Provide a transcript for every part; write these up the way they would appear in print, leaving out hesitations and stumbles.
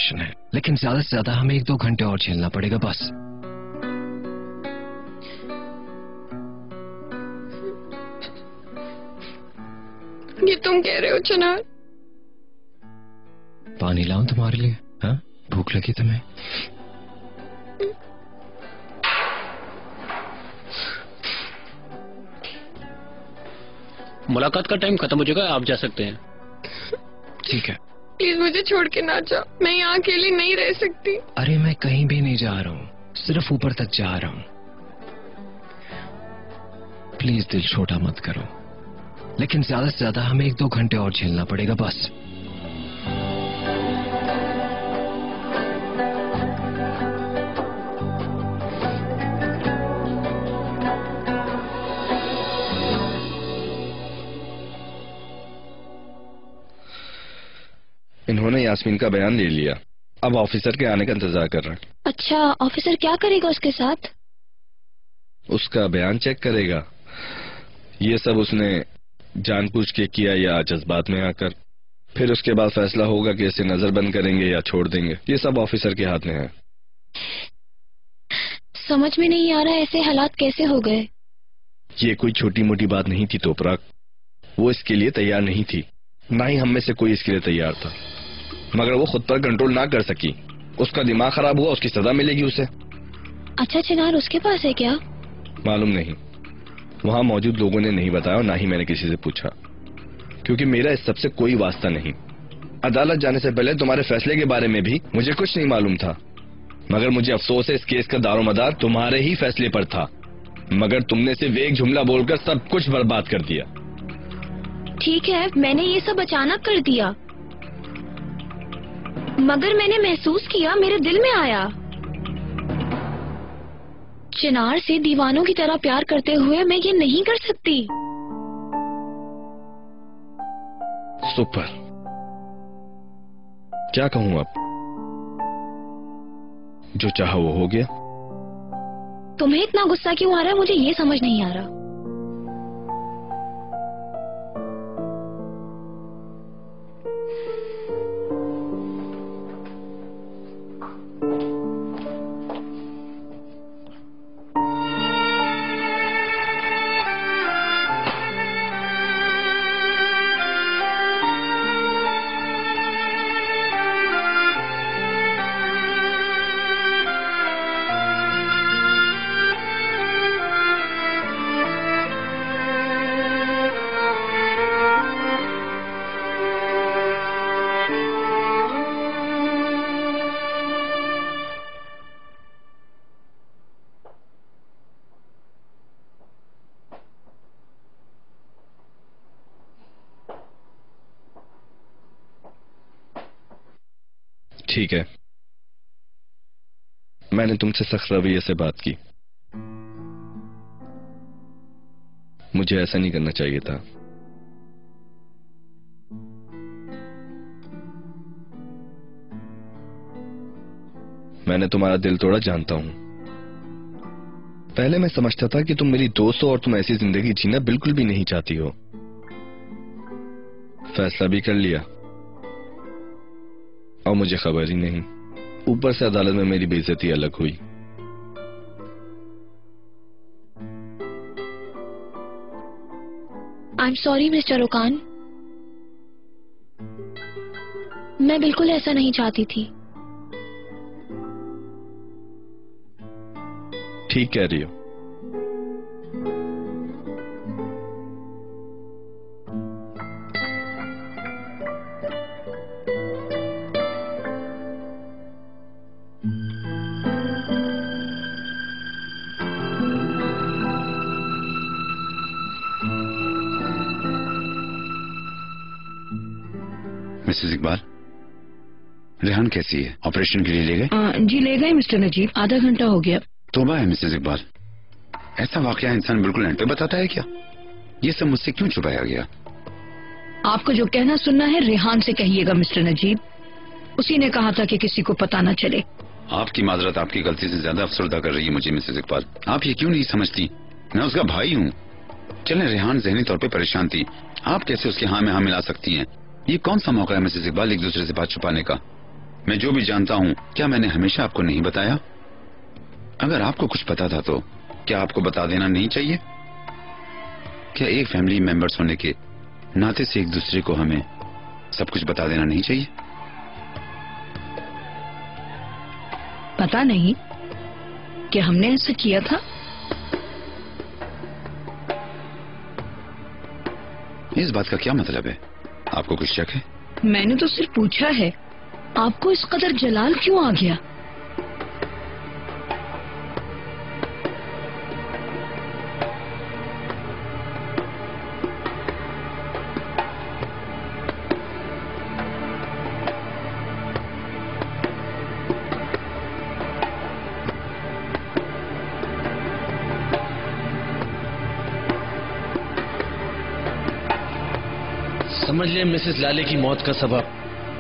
Operation है, लेकिन ज्यादा से ज्यादा हमें 1-2 घंटे और झेलना पड़ेगा बस। ये तुम कह रहे हो चिनार? पानी लाऊं तुम्हारे लिए? हाँ, भूख लगी तुम्हें? मुलाकात का टाइम खत्म हो जाएगा, आप जा सकते हैं। ठीक है। प्लीज मुझे छोड़ के ना जाओ, मैं यहाँ अकेली नहीं रह सकती। अरे मैं कहीं भी नहीं जा रहा हूँ, सिर्फ ऊपर तक जा रहा हूँ। प्लीज दिल छोटा मत करो, लेकिन ज्यादा से ज्यादा हमें 1-2 घंटे और झेलना पड़ेगा बस। इन्होंने यास्मीन का बयान ले लिया, अब ऑफिसर के आने का इंतजार कर रहे हैं। अच्छा, ऑफिसर क्या करेगा उसके साथ? उसका बयान चेक करेगा। ये सब उसने जानबूझ के किया या जज्बात में आकर। फिर उसके बाद फैसला होगा कि इसे नजरबंद करेंगे या छोड़ देंगे। ये सब ऑफिसर के हाथ में है। समझ में नहीं आ रहा ऐसे हालात कैसे हो गए। ये कोई छोटी मोटी बात नहीं थी तोपरा। वो इसके लिए तैयार नहीं थी, ना ही हम में से कोई इसके लिए तैयार था, मगर वो खुद पर कंट्रोल ना कर सकी। उसका दिमाग खराब हुआ, उसकी सजा मिलेगी उसे। अच्छा चिनार उसके पास है क्या? मालूम नहीं, वहां मौजूद लोगों ने नहीं बताया और ना ही मैंने किसी से पूछा, क्योंकि मेरा इस सबसे कोई वास्ता नहीं। अदालत जाने से पहले तुम्हारे फैसले के बारे में भी मुझे कुछ नहीं मालूम था, मगर मुझे अफसोस है इस केस का दारोमदार तुम्हारे ही फैसले पर था, मगर तुमने सिर्फ एक जुमला बोलकर सब कुछ बर्बाद कर दिया। ठीक है, मैंने ये सब अचानक कर दिया, मगर मैंने महसूस किया, मेरे दिल में आया। चिनार से दीवानों की तरह प्यार करते हुए मैं ये नहीं कर सकती। सुपर, क्या कहूं अब? जो चाहा वो हो गया। तुम्हें इतना गुस्सा क्यों आ रहा है, मुझे ये समझ नहीं आ रहा। ठीक है, मैंने तुमसे सख्त रवैये से बात की। मुझे ऐसा नहीं करना चाहिए था। मैंने तुम्हारा दिल तोड़ा जानता हूं। पहले मैं समझता था कि तुम मेरी दोस्त हो और तुम ऐसी जिंदगी जीना बिल्कुल भी नहीं चाहती हो। फैसला भी कर लिया और मुझे खबर ही नहीं। ऊपर से अदालत में मेरी बेइज्जती अलग हुई। I am sorry mister Okan, मैं बिल्कुल ऐसा नहीं चाहती थी। ठीक कह रही हो। मिसेस इकबाल, रेहान कैसी है? ऑपरेशन के लिए ले गए? जी ले गए मिस्टर नजीब, आधा घंटा हो गया। तौबा है मिसेस इकबाल, ऐसा वाकया इंसान बिल्कुल एंड पे बताता है क्या? ये सब मुझसे क्यों छुपाया गया? आपको जो कहना सुनना है रेहान से कहिएगा मिस्टर नजीब, उसी ने कहा था कि किसी को पता न चले। आपकी माजरत आपकी गलती से ज्यादा अफसरदा कर रही है मुझे मिसेस इकबाल। आप ये क्यों नहीं समझती, मैं उसका भाई हूँ। चले, रेहान जहनी तौर पे परेशान थी, आप कैसे उसके हाँ में हाँ मिला सकती हैं? ये कौन सा मौका है मिसेस इकबाल एक दूसरे से बात छुपाने का? मैं जो भी जानता हूँ क्या मैंने हमेशा आपको नहीं बताया? अगर आपको कुछ पता था तो क्या आपको बता देना नहीं चाहिए? क्या एक फैमिली मेंबर्स होने के नाते से एक दूसरे को हमें सब कुछ बता देना नहीं चाहिए? पता नहीं कि हमने ऐसा किया था। इस बात का क्या मतलब है? आपको कुछ शक है? मैंने तो सिर्फ पूछा है, आपको इस कदर जलाल क्यों आ गया? समझ ले मिसेस लाले की मौत का सबब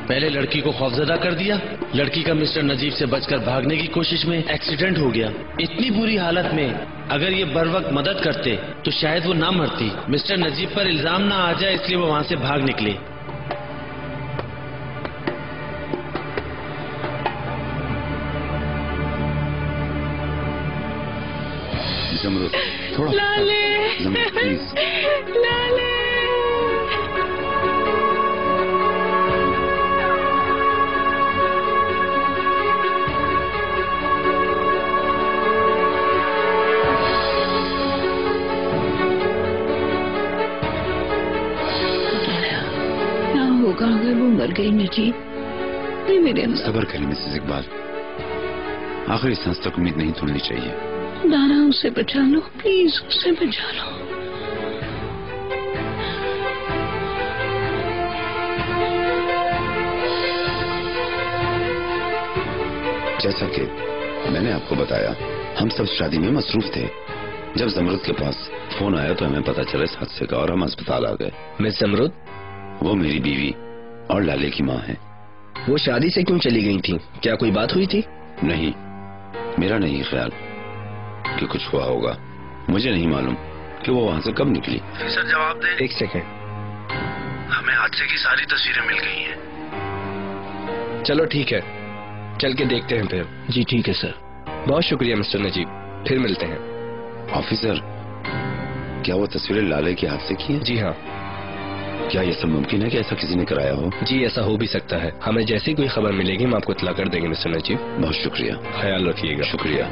पहले लड़की को खौफजदा कर दिया। लड़की का मिस्टर नजीब से बचकर भागने की कोशिश में एक्सीडेंट हो गया। इतनी बुरी हालत में अगर ये बर वक्त मदद करते तो शायद वो ना मरती। मिस्टर नजीब पर इल्जाम ना आ जाए इसलिए वो वहां से भाग निकले। जमरुद, थोड़ा लाले, जमरुद, प्लीज। लाले। क्या होगा अगर वो मर गई नजीब? ये मेरे अल्लाह, सब्र करें मिसेस इकबाल, आखिरी सांस तक उम्मीद नहीं तोड़नी चाहिए। दारा उसे बचा लो, प्लीज उसे बचा लो। जैसा कि मैंने आपको बताया, हम सब शादी में मसरूफ थे। जब जमरुद के पास फोन आया तो हमें पता चला इस हादसे का और हम अस्पताल आ गए। मिस जमरुद, वो मेरी बीवी और लाले की माँ है। वो शादी से क्यों चली गई थी? क्या कोई बात हुई थी? नहीं, मेरा नहीं ख्याल कि कुछ हुआ होगा। मुझे नहीं मालूम कि वो वहाँ से कब निकली। सर जवाब दे। एक सेकेंड, हमें हादसे की सारी तस्वीरें मिल गई हैं। चलो ठीक है, चल के देखते हैं फिर। जी ठीक है सर। बहुत शुक्रिया मिस्टर नजीब, फिर मिलते हैं। ऑफिसर, क्या वो तस्वीरें लाले के हाथ से की हैं? जी हाँ। क्या ये सब मुमकिन है कि ऐसा किसी ने कराया हो? जी ऐसा हो भी सकता है। हमें जैसी कोई खबर मिलेगी हम आपको इत्तला कर देंगे मिस्टर नजीब। बहुत शुक्रिया। ख्याल रखिएगा। शुक्रिया।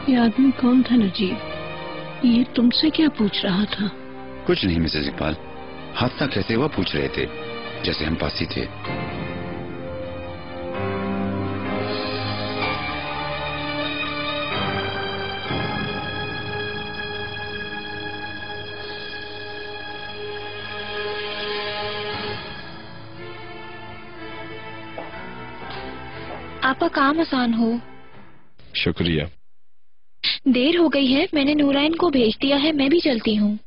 ये आदमी कौन था नजीब? ये तुमसे क्या पूछ रहा था? कुछ नहीं मिसेस इकबाल, हादसा कैसे हुआ पूछ रहे थे, जैसे हम पास ही थे। आपका काम आसान हो। शुक्रिया। देर हो गई है, मैंने नूराइन को भेज दिया है, मैं भी चलती हूँ।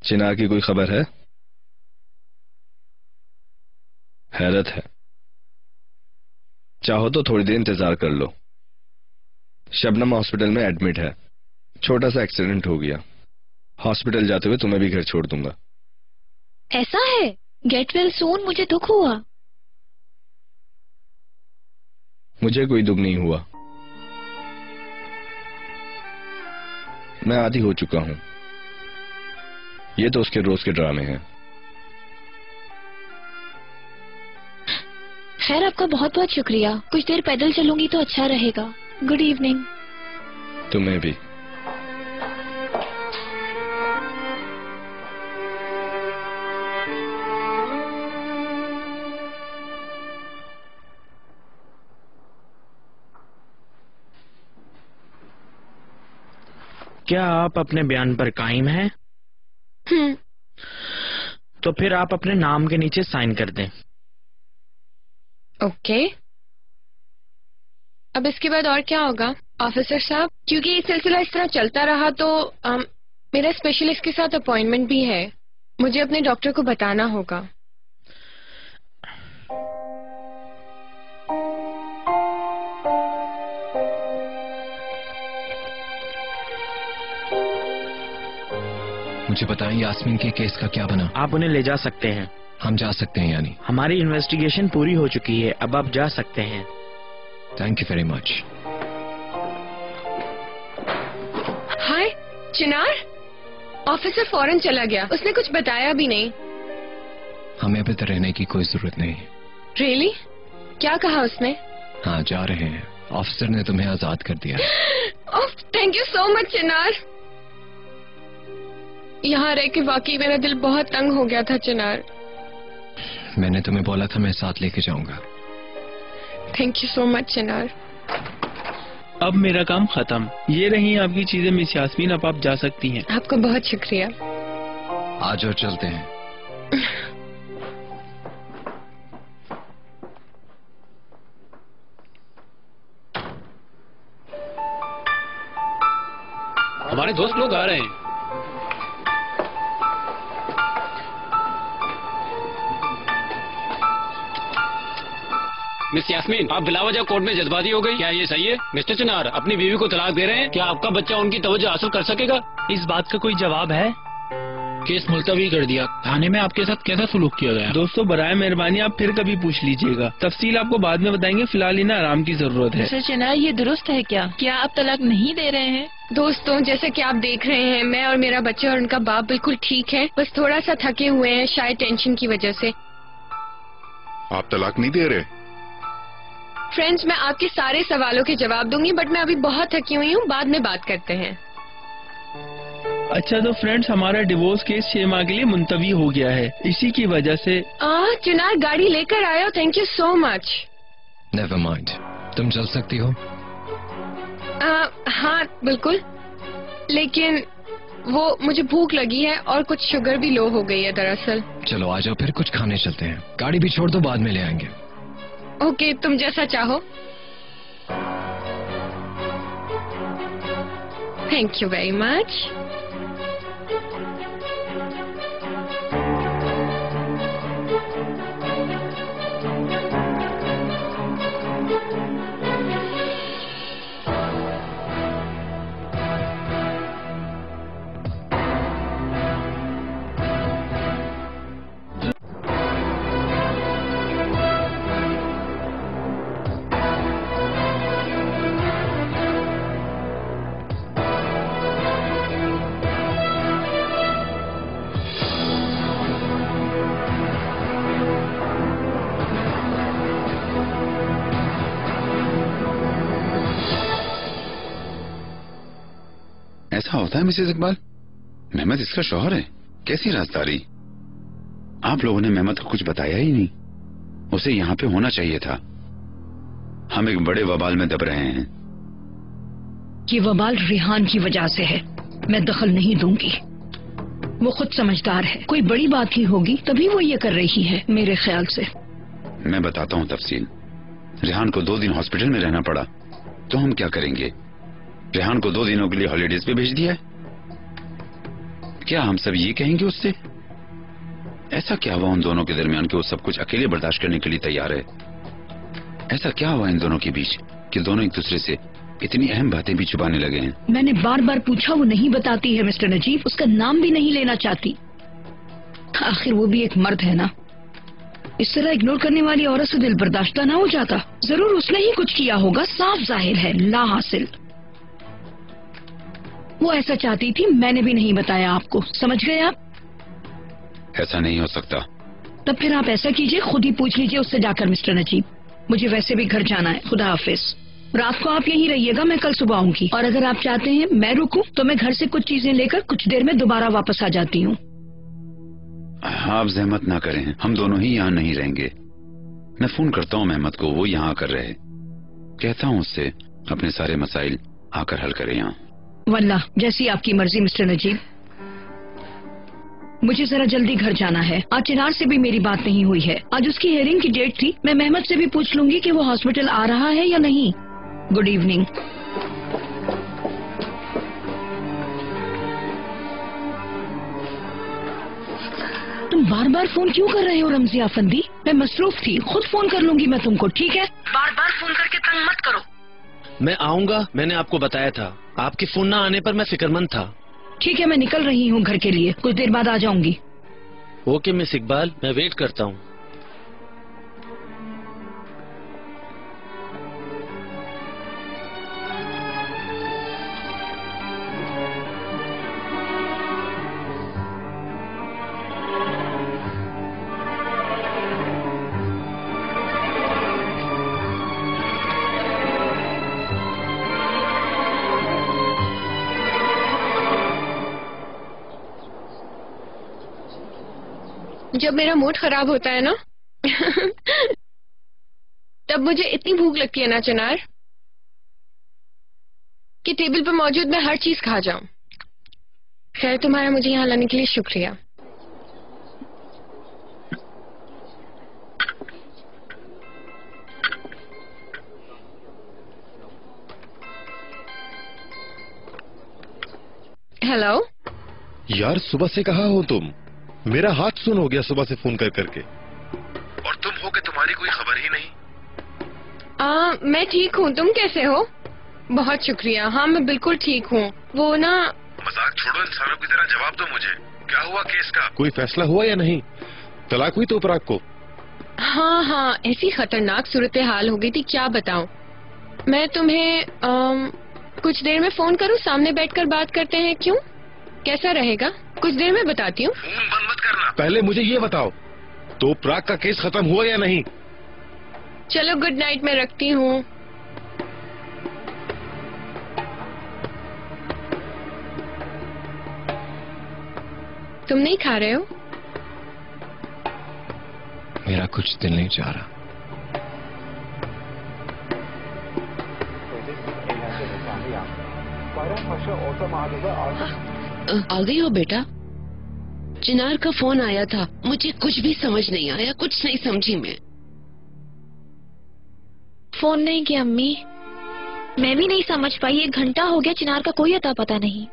चिनार की कोई खबर है? हैरत है, चाहो तो थोड़ी देर इंतजार कर लो। शबनम हॉस्पिटल में एडमिट है, छोटा सा एक्सीडेंट हो गया। हॉस्पिटल जाते हुए तुम्हें भी घर छोड़ दूंगा। ऐसा है? गेट वेल सून, मुझे दुख हुआ। मुझे कोई दुख नहीं हुआ, मैं आदी हो चुका हूं। ये तो उसके रोज के ड्रामे हैं। खैर आपका बहुत बहुत शुक्रिया। कुछ देर पैदल चलूंगी तो अच्छा रहेगा। Good evening. तुम्हें भी। क्या आप अपने बयान पर कायम हैं? तो फिर आप अपने नाम के नीचे साइन कर दें। ओके। अब इसके बाद और क्या होगा ऑफिसर साहब? क्योंकि ये सिलसिला इस तरह चलता रहा तो मेरा स्पेशलिस्ट के साथ अपॉइंटमेंट भी है, मुझे अपने डॉक्टर को बताना होगा। मुझे बताएं यास्मीन के केस का क्या बना? आप उन्हें ले जा सकते हैं। हम जा सकते हैं यानी? हमारी इन्वेस्टिगेशन पूरी हो चुकी है, अब आप जा सकते हैं। Thank you very much. Hi Chinar, officer फौरन चला गया, उसने कुछ बताया भी नहीं। हमें अभी तक रहने की कोई जरूरत नहीं। रियली? क्या कहा उसने? हाँ, जा रहे हैं। ऑफिसर ने तुम्हें आजाद कर दिया। ओह, थैंक यू सो मच चिनार। यहाँ रह के वाकई मेरा दिल बहुत तंग हो गया था चिनार। मैंने तुम्हें बोला था मैं साथ लेके जाऊंगा। थैंक यू सो मच चिनार। अब मेरा काम खत्म। ये रही आपकी चीजें मिस यास्मीन, अब आप जा सकती हैं। आपका बहुत शुक्रिया। आज और चलते हैं। हमारे दोस्त लोग आ रहे हैं। मिस यास्मीन, आप बिलावजह कोर्ट में जज्बाती हो गई, क्या ये सही है? मिस्टर चिनार अपनी बीवी को तलाक दे रहे हैं, क्या आपका बच्चा उनकी तवज्जो हासिल कर सकेगा? इस बात का कोई जवाब है? केस मुलतवी कर दिया। थाने में आपके साथ कैसा सुलूक किया गया? दोस्तों बराए मेहरबानी आप फिर कभी पूछ लीजिएगा, तफसील आपको बाद में बताएंगे, फिलहाल इन्हें आराम की जरूरत है। मिस्टर चिनार, ये दुरुस्त है क्या आप तलाक नहीं दे रहे हैं? दोस्तों, जैसे कि आप देख रहे हैं, मैं और मेरा बच्चा और उनका बाप बिल्कुल ठीक है, बस थोड़ा सा थके हुए हैं, शायद टेंशन की वजह से। आप तलाक नहीं दे रहे? फ्रेंड्स, मैं आपके सारे सवालों के जवाब दूंगी, बट मैं अभी बहुत थकी हुई हूँ, बाद में बात करते हैं। अच्छा तो फ्रेंड्स, हमारा डिवोर्स केस 6 माह के लिए मुलतवी हो गया है, इसी की वजह से। चिनार गाड़ी लेकर आयो, thank you so much. Never mind, तुम चल सकती हो? हाँ बिल्कुल, लेकिन वो मुझे भूख लगी है और कुछ शुगर भी लो हो गई है दरअसल। चलो आ जाओ, फिर कुछ खाने चलते हैं। गाड़ी भी छोड़ दो, बाद में ले आएंगे। ओके, तुम जैसा चाहो। Thank you very much. ऐसा होता है मिसेज इकबाल? मेहमद इसका शौहर है, कैसी राजदारी। आप लोगों ने मेहमद को कुछ बताया ही नहीं, उसे यहाँ पे होना चाहिए था। हम एक बड़े वबाल में दब रहे हैं। ये वबाल रिहान की वजह से है, मैं दखल नहीं दूंगी। वो खुद समझदार है, कोई बड़ी बात ही होगी तभी वो ये कर रही है मेरे ख्याल से। मैं बताता हूँ तफसील। रिहान को 2 दिन हॉस्पिटल में रहना पड़ा, तो हम क्या करेंगे? रेहान को 2 दिनों के लिए हॉलीडेज पे भेज दिया है। क्या हम सब ये कहेंगे उससे? ऐसा क्या हुआ उन दोनों के दरमियान कि वो सब कुछ अकेले बर्दाश्त करने के लिए तैयार है? ऐसा क्या हुआ इन दोनों के बीच कि दोनों एक दूसरे से इतनी अहम बातें भी छुपाने लगे हैं? मैंने बार बार पूछा, वो नहीं बताती है मिस्टर नजीब, उसका नाम भी नहीं लेना चाहती। आखिर वो भी एक मर्द है ना, इस तरह इग्नोर करने वाली औरत से दिल बर्दाश्त ना हो जाता। जरूर उसने ही कुछ किया होगा, साफ जाहिर है, ला हासिल। वो ऐसा चाहती थी, मैंने भी नहीं बताया आपको, समझ गए आप? ऐसा नहीं हो सकता। तब फिर आप ऐसा कीजिए, खुद ही पूछ लीजिए उससे जाकर मिस्टर नजीब। मुझे वैसे भी घर जाना है, खुदा हाफिज। रात को आप यहीं रहिएगा, मैं कल सुबह आऊंगी। और अगर आप चाहते हैं मैं रुकूं तो मैं घर से कुछ चीजें लेकर कुछ देर में दोबारा वापस आ जाती हूँ। आप जहमत ना करें, हम दोनों ही यहाँ नहीं रहेंगे। मैं फोन करता हूँ मेहमद को, वो यहाँ आकर रहे। कहता हूँ उससे अपने सारे मसाइल आकर हल करे यहाँ। वल्लाह, जैसी आपकी मर्जी मिस्टर नजीब। मुझे जरा जल्दी घर जाना है। आज चिनार से भी मेरी बात नहीं हुई है, आज उसकी हियरिंग की डेट थी। मैं मेहमद से भी पूछ लूंगी कि वो हॉस्पिटल आ रहा है या नहीं। Good evening. तुम बार बार फोन क्यों कर रहे हो रमजी आफंदी? मैं मसरूफ थी, खुद फोन कर लूंगी मैं तुमको, ठीक है? बार बार फोन करके तंग मत करो। मैं आऊंगा, मैंने आपको बताया था। आपके फोन ना आने पर मैं फिक्रमंद था। ठीक है, मैं निकल रही हूँ घर के लिए, कुछ देर बाद आ जाऊंगी। ओके मिस इकबाल, मैं वेट करता हूँ। जब मेरा मूड खराब होता है ना तब मुझे इतनी भूख लगती है ना चिनार कि टेबल पर मौजूद मैं हर चीज खा जाऊं। खैर, तुम्हारा मुझे यहाँ लाने के लिए शुक्रिया। हेलो यार, सुबह से कहाँ हो तुम? मेरा हाथ सुन हो गया सुबह से फोन कर करके, और तुम हो कि तुम्हारी कोई खबर ही नहीं। मैं ठीक हूँ, तुम कैसे हो? बहुत शुक्रिया। हाँ, मैं बिल्कुल ठीक हूँ। वो ना, मजाक छोड़ो, इंसानों की तरह जवाब दो मुझे। क्या हुआ केस का? कोई फैसला हुआ या नहीं? तलाक हुई तो उपराग को? हाँ हाँ, ऐसी खतरनाक सूरत हाल हो गई थी, क्या बताऊं। मैं तुम्हें कुछ देर में फोन करूँ? सामने बैठकर बात करते हैं, क्यों? कैसा रहेगा? कुछ देर में बताती हूँ। फोन बंद मत करना, पहले मुझे ये बताओ, तो उपराग का केस खत्म हुआ या नहीं? चलो, गुड नाइट, मैं रखती हूँ। तुम नहीं खा रहे हो? मेरा कुछ दिल नहीं चाह रहा। आ गई हो बेटा? चिनार का फोन आया था, मुझे कुछ भी समझ नहीं आया, कुछ नहीं समझी मैं। फोन नहीं किया अम्मी, मैं भी नहीं समझ पाई। 1 घंटा हो गया, चिनार का कोई अता पता नहीं।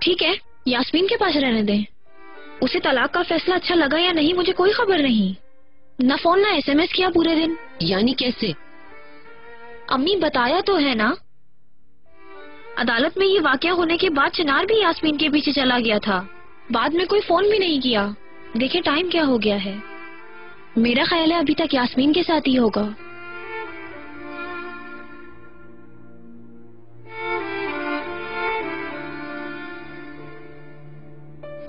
ठीक है, यास्मीन के पास रहने दें। उसे तलाक का फैसला अच्छा लगा या नहीं मुझे कोई खबर नहीं। ना फोन ना SMS किया पूरे दिन। यानी कैसे? अम्मी बताया तो है ना, अदालत में ये वाकया होने के बाद चिनार भी यास्मीन के पीछे चला गया था। बाद में कोई फोन भी नहीं किया। देखे टाइम क्या हो गया है। मेरा ख्याल है अभी तक यास्मीन के साथ ही होगा।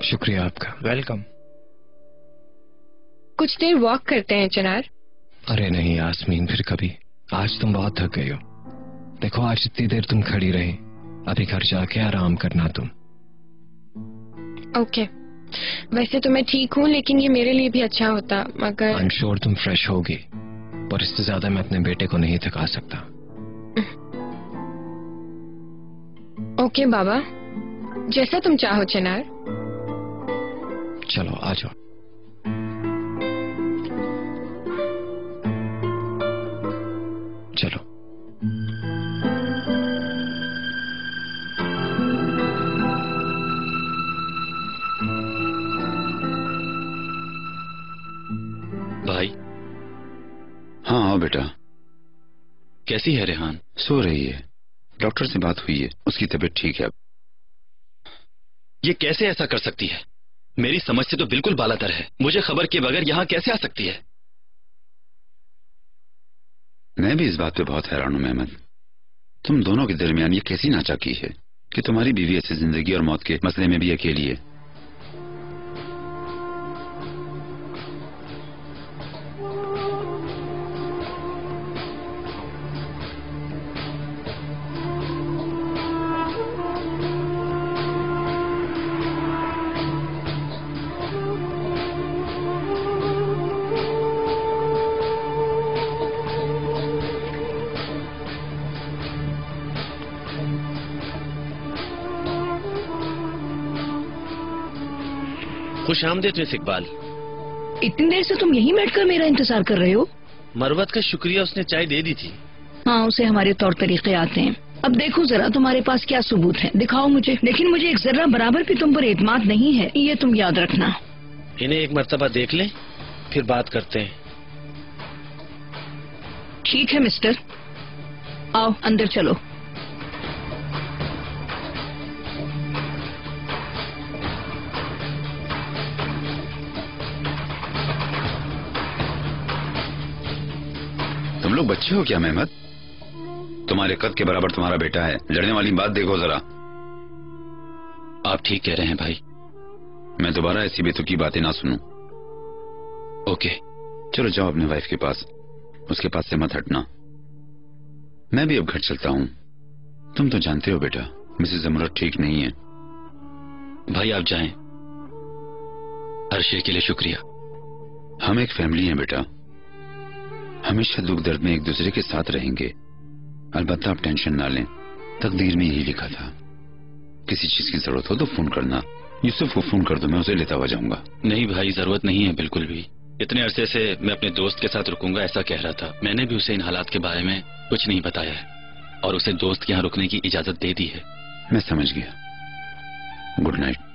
शुक्रिया आपका। वेलकम। कुछ देर वॉक करते हैं चिनार। अरे नहीं यास्मीन, फिर कभी। आज तुम बहुत थक गई हो। देखो, आज इतनी देर तुम खड़ी रही, अभी घर जाके आराम करना तुम। ओके, वैसे तो मैं ठीक हूँ, लेकिन ये मेरे लिए भी अच्छा होता, मगर आई एम श्योर तुम फ्रेश होगी, पर इससे ज्यादा मैं अपने बेटे को नहीं थका सकता। ओके बाबा, जैसा तुम चाहो चिनार। चलो आ जाओ। चलो। भाई। हाँ आओ बेटा। कैसी है रेहान? सो रही है, डॉक्टर से बात हुई है, उसकी तबीयत ठीक है अब। ये कैसे ऐसा कर सकती है? मेरी समझ से तो बिल्कुल बालातर है। मुझे खबर के बगैर यहाँ कैसे आ सकती है? मैं भी इस बात पे बहुत हैरान हूं मेहमद। तुम दोनों के दरमियान ये कैसी नाचाकी है कि तुम्हारी बीवी ऐसी जिंदगी और मौत के मसले में भी अकेली है। खुश आमदेद मिस इकबाल। इतनी देर से तुम यहीं बैठकर मेरा इंतजार कर रहे हो? मरवत का शुक्रिया, उसने चाय दे दी थी। हाँ, उसे हमारे तौर तरीके आते हैं। अब देखो जरा तुम्हारे पास क्या सबूत है, दिखाओ मुझे। लेकिन मुझे एक जरा बराबर भी तुम पर एतमाद नहीं है, ये तुम याद रखना। इन्हें एक मर्तबा देख लें, फिर बात करते हैं। ठीक है मिस्टर, आओ अंदर चलो। तुम लोग बच्चे हो क्या मेहमद? तुम्हारे कद के बराबर तुम्हारा बेटा है, लड़ने वाली बात देखो जरा। आप ठीक कह रहे हैं भाई। मैं दोबारा ऐसी बेतुकी बातें ना सुनूं। ओके, चलो जाओ अपने वाइफ के पास, उसके पास से मत हटना। मैं भी अब घर चलता हूँ। तुम तो जानते हो बेटा, मिसेस जमरत ठीक नहीं है। भाई आप जाएं। हर शेर के लिए शुक्रिया। हम एक फैमिली हैं बेटा, हमेशा दुख दर्द में एक दूसरे के साथ रहेंगे। अलबत्ता आप टेंशन ना लें, तकदीर में यही लिखा था। किसी चीज की जरूरत हो तो फोन करना। यूसुफ को फोन कर दो, मैं उसे लेता हुआ जाऊंगा। नहीं भाई, जरूरत नहीं है बिल्कुल भी। इतने अरसे से मैं अपने दोस्त के साथ रुकूंगा ऐसा कह रहा था। मैंने भी उसे इन हालात के बारे में कुछ नहीं बताया है और उसे दोस्त के यहाँ रुकने की इजाजत दे दी है। मैं समझ गया। Good night.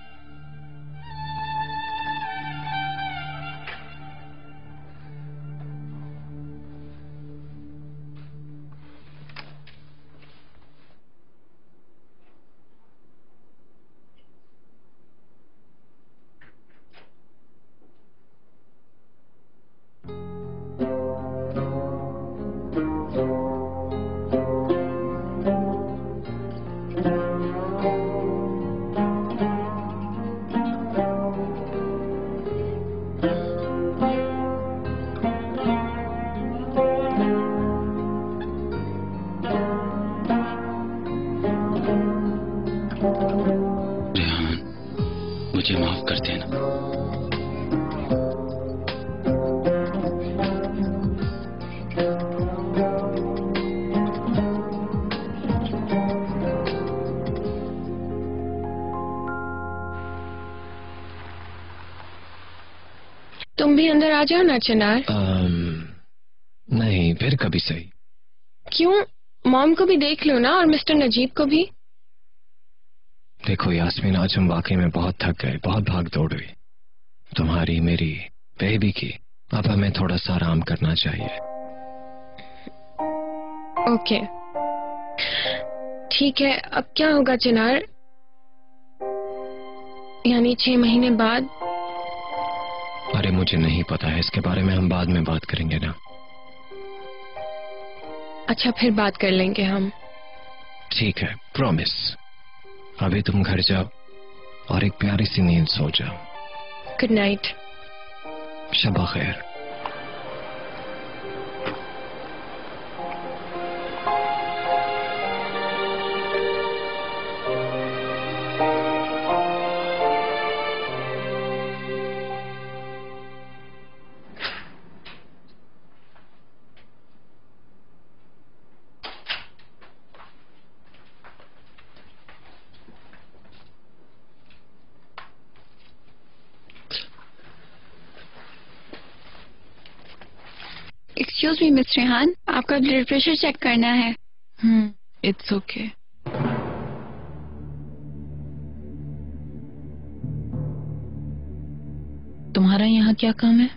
मुझे माफ कर देना। तुम भी अंदर आ जाओ ना चिनार। नहीं, फिर कभी सही। क्यों? मॉम को भी देख लो ना और मिस्टर नजीब को भी। देखो यास्मीन, आज हम वाकई में बहुत थक गए, बहुत भाग दौड़ हुई, तुम्हारी मेरी बेबी की। अब हमें थोड़ा सा आराम करना चाहिए। ओके ठीक है। अब क्या होगा चिनार? यानी 6 महीने बाद? अरे मुझे नहीं पता है, इसके बारे में हम बाद में बात करेंगे ना। अच्छा, फिर बात कर लेंगे हम। ठीक है, प्रॉमिस। अभी तुम घर जाओ और एक प्यारी सी नींद सो जाओ। Good night. शबा खैर। एक्सक्यूज मी मिस रेहान, आपका ब्लड प्रेशर चेक करना है। It's okay. तुम्हारा यहाँ क्या काम है?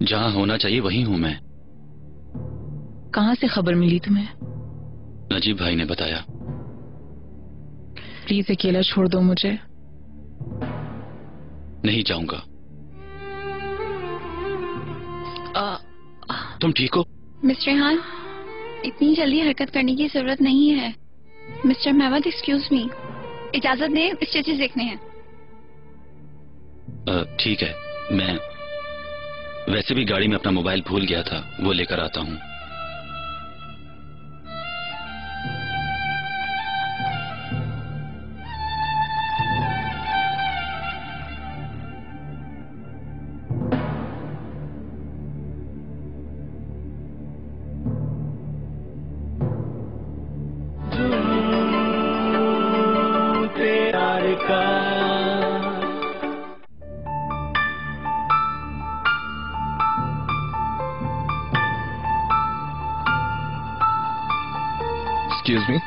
जहाँ होना चाहिए वहीं हूँ मैं। कहाँ से खबर मिली तुम्हें? नजीब भाई ने बताया। प्लीज अकेला छोड़ दो मुझे। नहीं जाऊंगा। तुम ठीक हो? मिस रेहान, इतनी जल्दी हरकत करने की जरूरत नहीं है। मिस्टर मेहमद, एक्सक्यूज मी, इजाजत दें, स्टिचेस देखने हैं। ठीक है, मैं वैसे भी गाड़ी में अपना मोबाइल भूल गया था, वो लेकर आता हूँ। एक्सक्यूज मी,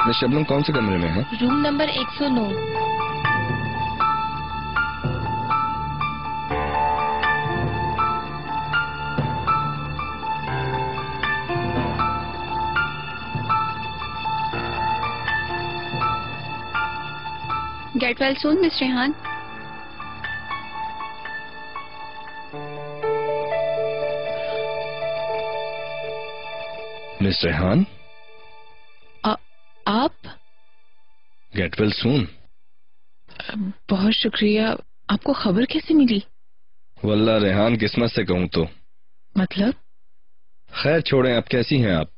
मिस शबनम कौन से कमरे में है? Room number 109। Get well soon miss Rehan. Miss Rehan, आप? Get well soon. बहुत शुक्रिया। आपको खबर कैसे मिली? वल्लाह रेहान, किस्मत से कहूं तो। मतलब? खैर छोड़ें, अब कैसी हैं आप?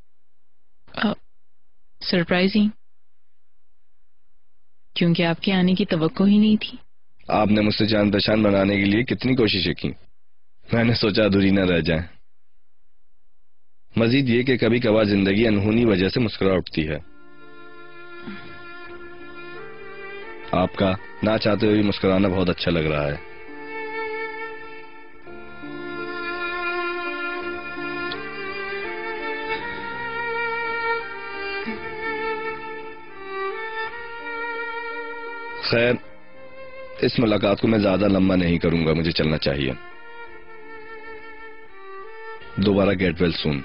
सरप्राइजिंग, क्योंकि आपके आने की तवक्को ही नहीं थी। आपने मुझसे जान पहचान बनाने के लिए कितनी कोशिशें की, मैंने सोचा अधूरी न रह जाए। मजीद ये कि कभी कभार जिंदगी अनहोनी वजह से मुस्कुरा उठती है। आपका ना चाहते हुए भी मुस्कुराना बहुत अच्छा लग रहा है। खैर, इस मुलाकात को मैं ज्यादा लंबा नहीं करूंगा, मुझे चलना चाहिए। दोबारा गेट वेल सून।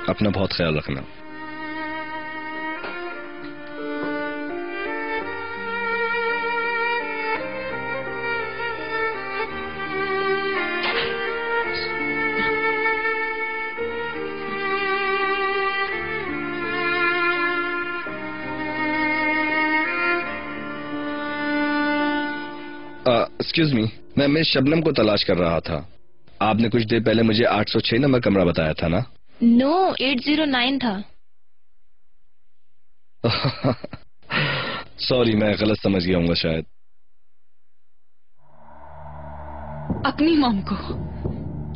अपना बहुत ख्याल रखना। एक्सक्यूज मी, मैं मिस शबनम को तलाश कर रहा था। आपने कुछ देर पहले मुझे 806 नंबर कमरा बताया था ना? नो, 809 था। सॉरी, मैं गलत समझ गया हूँ शायद। अपनी मॉम को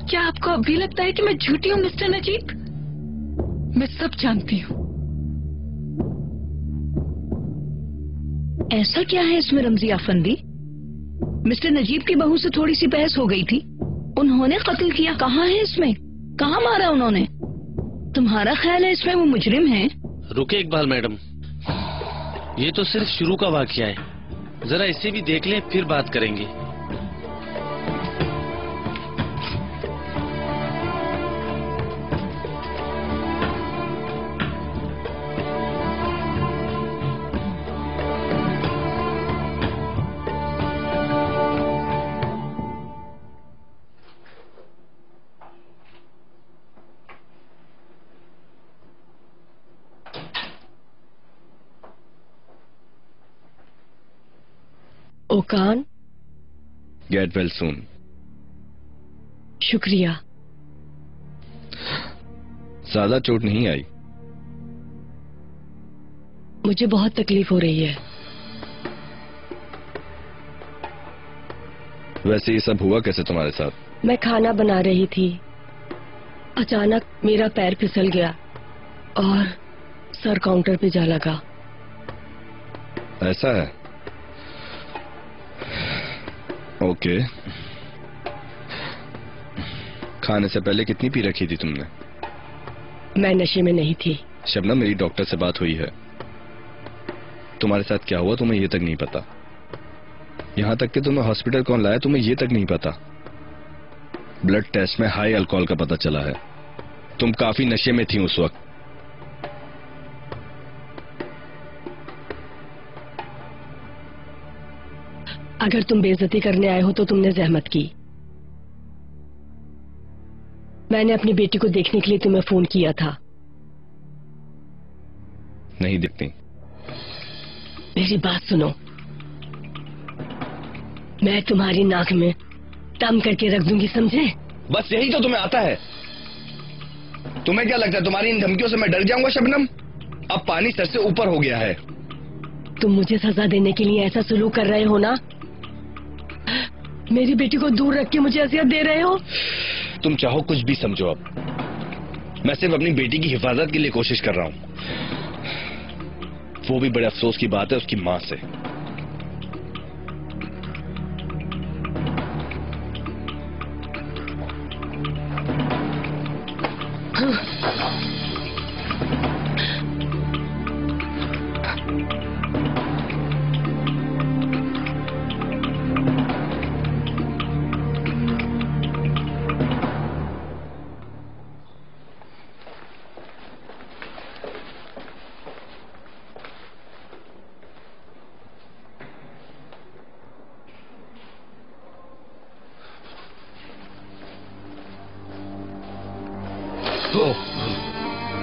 क्या आपको अभी लगता है कि मैं झूठी हूँ मिस्टर नजीब? मैं सब जानती हूँ। ऐसा क्या है इसमें रमजी अफंदी? मिस्टर नजीब की बहू से थोड़ी सी बहस हो गई थी, उन्होंने कत्ल किया। कहाँ है इसमें? कहाँ मारा उन्होंने? तुम्हारा ख्याल है इसमें वो मुजरिम है? रुके इकबाल मैडम, ये तो सिर्फ शुरू का वाकया है, जरा इसे भी देख लें फिर बात करेंगे। ओकान, गेट वेल सून। शुक्रिया। ज्यादा चोट नहीं आई? मुझे बहुत तकलीफ हो रही है। वैसे ये सब हुआ कैसे तुम्हारे साथ? मैं खाना बना रही थी, अचानक मेरा पैर फिसल गया और सर काउंटर पे जा लगा। ऐसा है? ओके। खाने से पहले कितनी पी रखी थी तुमने? मैं नशे में नहीं थी। शबनम, मेरी डॉक्टर से बात हुई है। तुम्हारे साथ क्या हुआ तुम्हें ये तक नहीं पता। यहां तक कि तुम्हें हॉस्पिटल कौन लाया तुम्हें ये तक नहीं पता। ब्लड टेस्ट में हाई अल्कोहल का पता चला है। तुम काफी नशे में थी उस वक्त। अगर तुम बेइज्जती करने आए हो तो तुमने जहमत की। मैंने अपनी बेटी को देखने के लिए तुम्हें फोन किया था। नहीं दिखती। मेरी बात सुनो, मैं तुम्हारी नाक में दम करके रख दूंगी, समझे? बस यही तो तुम्हें आता है। तुम्हें क्या लगता है तुम्हारी इन धमकियों से मैं डर जाऊंगा शबनम? अब पानी सर से ऊपर हो गया है। तुम मुझे सजा देने के लिए ऐसा सलूक कर रहे हो ना? मेरी बेटी को दूर रख के मुझे अजियत दे रहे हो। तुम चाहो कुछ भी समझो, अब मैं सिर्फ अपनी बेटी की हिफाजत के लिए कोशिश कर रहा हूं। वो भी बड़े अफसोस की बात है उसकी मां से।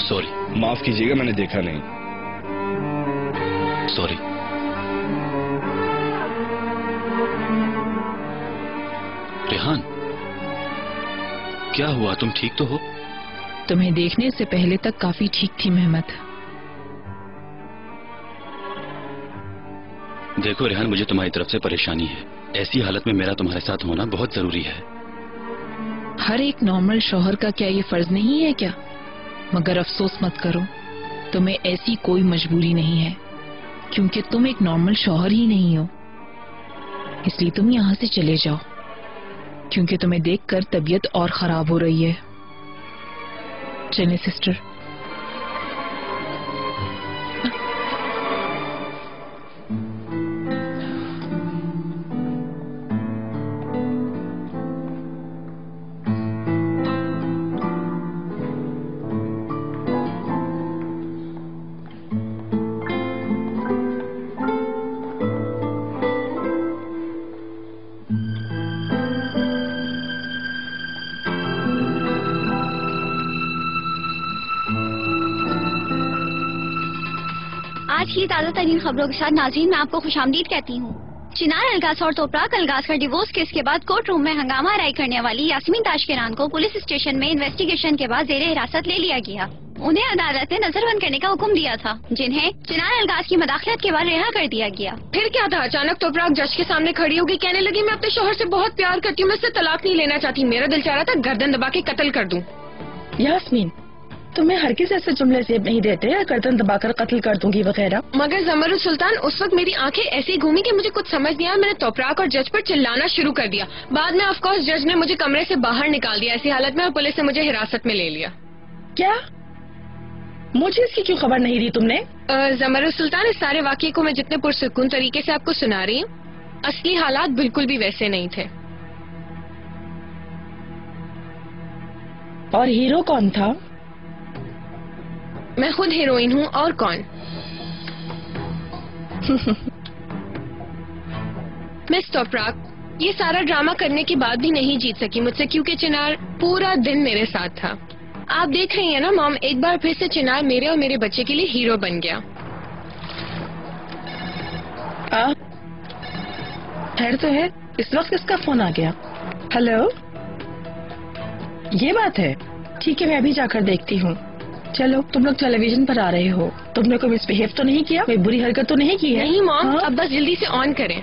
सॉरी। माफ कीजिएगा, मैंने देखा नहीं। सॉरी। रेहान, क्या हुआ? तुम ठीक तो हो? तुम्हें देखने से पहले तक काफी ठीक थी मेहमत। देखो रेहान, मुझे तुम्हारी तरफ से परेशानी है। ऐसी हालत में मेरा तुम्हारे साथ होना बहुत जरूरी है। हर एक नॉर्मल शौहर का क्या ये फर्ज नहीं है क्या? मगर अफसोस मत करो, तुम्हें ऐसी कोई मजबूरी नहीं है, क्योंकि तुम एक नॉर्मल शौहर ही नहीं हो। इसलिए तुम यहाँ से चले जाओ, क्योंकि तुम्हें देखकर तबीयत और खराब हो रही है। चलें सिस्टर। आज की ताज़ा तरीन खबरों के साथ नाज़रीन, मैं आपको खुशामदीद कहती हूँ। चिनार अलगास और तोपराक अलगास का डिवोर्स केस के बाद कोर्ट रूम में हंगामा राय करने वाली यास्मीन ताशकिरान को पुलिस स्टेशन में इन्वेस्टिगेशन के बाद जेरे हिरासत ले लिया गया। उन्हें अदालत ने नजरबंद करने का हुक्म दिया था, जिन्हें चिनार अलगास की मदाखलत के बाद रिहा कर दिया गया। फिर क्या था? अचानक तोपराक जज के सामने खड़ी होगी, कहने लगी मैं अपने शौहर से बहुत प्यार करती हूँ, मैं इससे तलाक नहीं लेना चाहती। मेरा दिल चाह रहा था गर्दन दबा के कत्ल कर दूं। यास्मीन, तुम्हें हरगिज़ ऐसे जुमले जेब नहीं देते या गर्दन दबाकर कत्ल कर दूंगी वगैरह। मगर ज़मरुल सुल्तान, उस वक्त मेरी आंखें ऐसी घूमी कि मुझे कुछ समझ नहीं आया। मैंने तोपराक और जज पर चिल्लाना शुरू कर दिया। बाद में ऑफ कोर्स जज ने मुझे कमरे से बाहर निकाल दिया ऐसी हालत में, और पुलिस ने मुझे हिरासत में ले लिया। क्या? मुझे इसकी क्यों खबर नहीं दी तुमने? ज़मरुल सुल्तान, इस सारे वाक़ये को मैं जितने पुरसुकून तरीके से आपको सुना रही हूँ, असली हालात बिल्कुल भी वैसे नहीं थे। और हीरो कौन था? मैं खुद हीरोइन हूँ, और कौन? मिस तोपराक, ये सारा ड्रामा करने के बाद भी नहीं जीत सकी मुझसे, क्योंकि चिनार पूरा दिन मेरे साथ था। आप देख रही हैं ना मॉम, एक बार फिर से चिनार मेरे और मेरे बच्चे के लिए हीरो बन गया। खैर तो है, इस वक्त किसका फोन आ गया? हेलो, ये बात है। ठीक है, मैं अभी जाकर देखती हूँ। चलो, तुम लोग टेलीविजन पर आ रहे हो, तुमने कोई मिसबिहेव तो नहीं किया? कोई बुरी हरकत तो नहीं की है? नहीं मॉम, अब बस जल्दी से ऑन करें।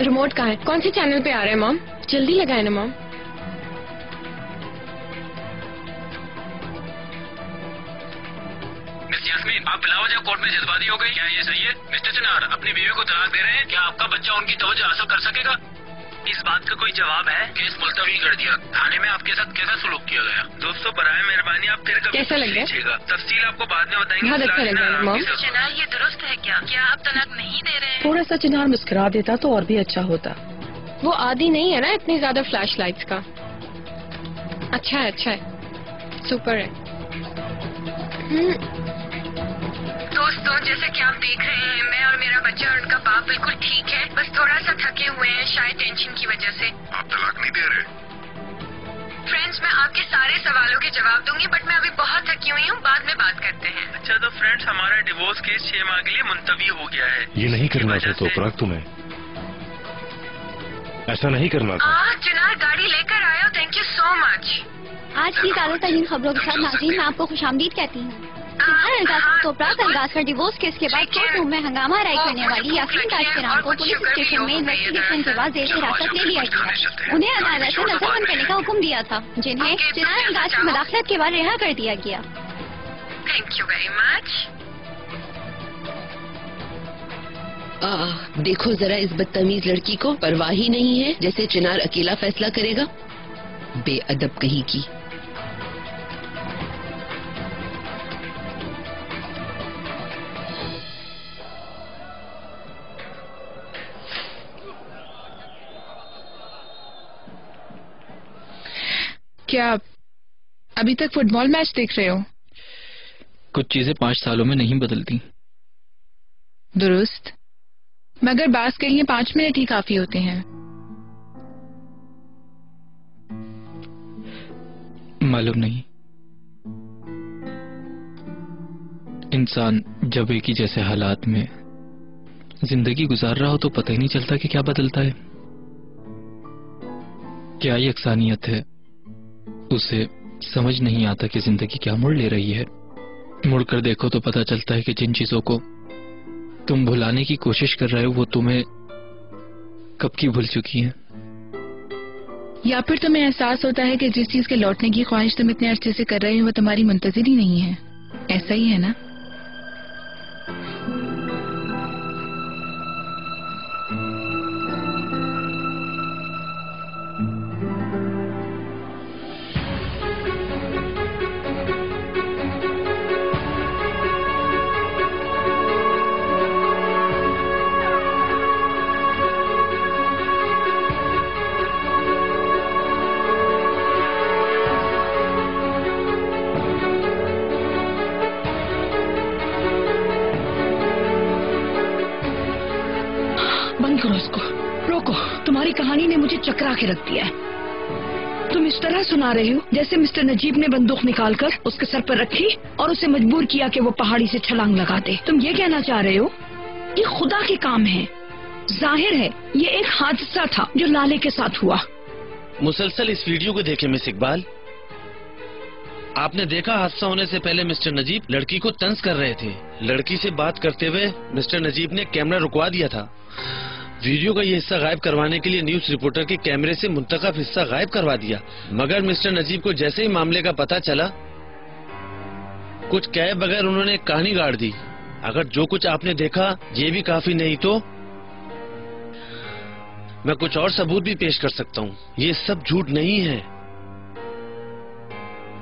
रिमोट कहाँ है? कौन से चैनल पे आ रहा है मॉम? जल्दी लगाए ना मॉम। आप बिलावजह कोर्ट में जज्बाती हो गई, क्या ये सही है? मिस्टर चिनार अपनी बीवी को तलाक दे रहे हैं, क्या आपका बच्चा उनकी तवज्जो हासिल कर सकेगा? इस बात का कोई जवाब है? केस मुलतवी कर दिया। थाने में आपके साथ कैसा सलूक किया गया? दोस्तों, बराए मेहरबानी आप फिर कभी कैसा लग गया? तफसील आपको बाद में बताएंगे। बहुत अच्छा लग रहा है मॉम। चिनार, ये दुरुस्त है क्या? क्या आप तलाक नहीं दे रहे हैं? थोड़ा सा चिनार मुस्कुरा देता तो और भी अच्छा होता। वो आदी नहीं है ना इतनी ज्यादा फ्लैश लाइट्स का। अच्छा है, अच्छा है, सुपर है। दोस्तों, जैसे कि आप देख रहे हैं, मैं और मेरा बच्चा और उनका बाप बिल्कुल ठीक है, बस थोड़ा सा थके हुए हैं, शायद टेंशन की वजह से। आप तलाक नहीं दे रहे? फ्रेंड्स, मैं आपके सारे सवालों के जवाब दूंगी, बट मैं अभी बहुत थकी हुई हूँ, बाद में बात करते हैं। अच्छा तो फ्रेंड्स, हमारा डिवोर्स केस 6 माह के लिए मुलतवी हो गया है। ये नहीं करना था तोपराक, तुम्हें ऐसा नहीं करना था। चिनार, गाड़ी लेकर आए हो, थैंक यू सो मच। आज की ताज़ा तरीन खबरों के साथ नाज़रीन, मैं आपको खुशामदीद कहती हूँ। चिनार अलगास और तोपराक अलगास का डिवोर्स केस के बाद कोर्ट रूम में हंगामा राय करने वाली यास्मीन ताशकिरान को पुलिस स्टेशन में इन्वेस्टिगेशन के बाद जेर हिरासत ले लिया गया। उन्हें अदालत ने नजरबंद करने का हुक्म दिया था, जिन्हें चिनार अलगास की मदाखलत के बाद रिहा कर दिया गया। Thank you very much. देखो जरा, इस बदतमीज लड़की को परवाह ही नहीं है, जैसे चिनार अकेला फैसला करेगा। बेअदब कहीं की। क्या अभी तक फुटबॉल मैच देख रहे हो? कुछ चीजें 5 सालों में नहीं बदलती। दुरुस्त, मगर बात के लिए 5 मिनट ही काफी होते हैं। मालूम नहीं, इंसान जब एक ही जैसे हालात में जिंदगी गुजार रहा हो तो पता ही नहीं चलता कि क्या बदलता है, क्या यकसानियत है। उसे समझ नहीं आता कि जिंदगी क्या मोड़ ले रही है। मुड़कर देखो तो पता चलता है कि जिन चीजों को तुम भुलाने की कोशिश कर रहे हो वो तुम्हें कब की भूल चुकी हैं। या फिर तुम्हें एहसास होता है कि जिस चीज के लौटने की ख्वाहिश तुम इतने अरसे से कर रहे हो वो तुम्हारी मुंतजिर ही नहीं है। ऐसा ही है ना? बंद करो इसको, रोको। तुम्हारी कहानी ने मुझे चकरा के रख दिया है। तुम इस तरह सुना रहे हो जैसे मिस्टर नजीब ने बंदूक निकालकर उसके सर पर रखी और उसे मजबूर किया कि वो पहाड़ी से छलांग लगा दे। तुम ये कहना चाह रहे हो ये खुदा के काम है। जाहिर है ये एक हादसा था जो लाले के साथ हुआ। मुसलसल इस वीडियो को देखें मिस इकबाल। आपने देखा हादसा होने से पहले मिस्टर नजीब लड़की को तंज कर रहे थे। लड़की से बात करते हुए मिस्टर नजीब ने कैमरा रुकवा दिया था। वीडियो का ये हिस्सा गायब करवाने के लिए न्यूज रिपोर्टर के कैमरे से मुंतखब हिस्सा गायब करवा दिया। मगर मिस्टर नजीब को जैसे ही मामले का पता चला कुछ कहे बगैर उन्होंने एक कहानी गाड़ दी। अगर जो कुछ आपने देखा ये भी काफी नहीं तो मैं कुछ और सबूत भी पेश कर सकता हूँ। ये सब झूठ नहीं है।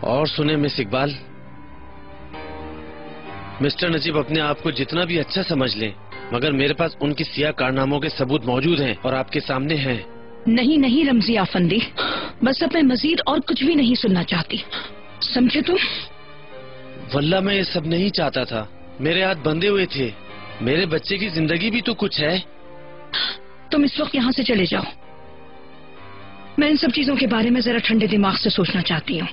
और सुने मिस इकबाल, मिस्टर नजीब अपने आप को जितना भी अच्छा समझ ले मगर मेरे पास उनकी सियाह कारनामों के सबूत मौजूद हैं और आपके सामने हैं। नहीं नहीं रमजी आफंदी, बस अब मैं मजीद और कुछ भी नहीं सुनना चाहती, समझे तुम? वल्लाह मैं ये सब नहीं चाहता था। मेरे हाथ बंधे हुए थे। मेरे बच्चे की जिंदगी भी तो कुछ है। तुम इस वक्त यहाँ से चले जाओ। मैं इन सब चीजों के बारे में जरा ठंडे दिमाग से सोचना चाहती हूँ,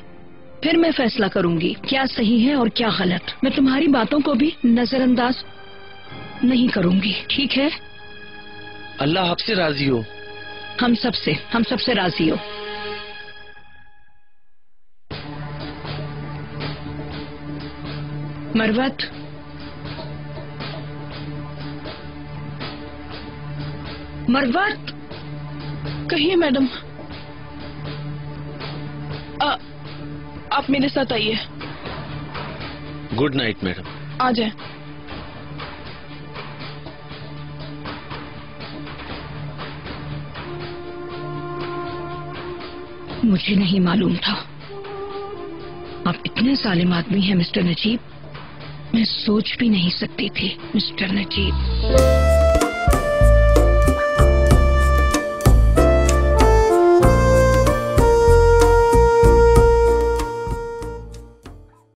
फिर मैं फैसला करूंगी क्या सही है और क्या गलत। मैं तुम्हारी बातों को भी नजरअंदाज नहीं करूंगी, ठीक है? अल्लाह आपसे राजी हो। हम सबसे राजी हो। मरवत, मरवत, कहिए मैडम। आप मेरे साथ आइए। Good night madam. आ जाए। मुझे नहीं मालूम था आप इतने जालिम आदमी हैं मिस्टर नजीब। मैं सोच भी नहीं सकती थी मिस्टर नजीब।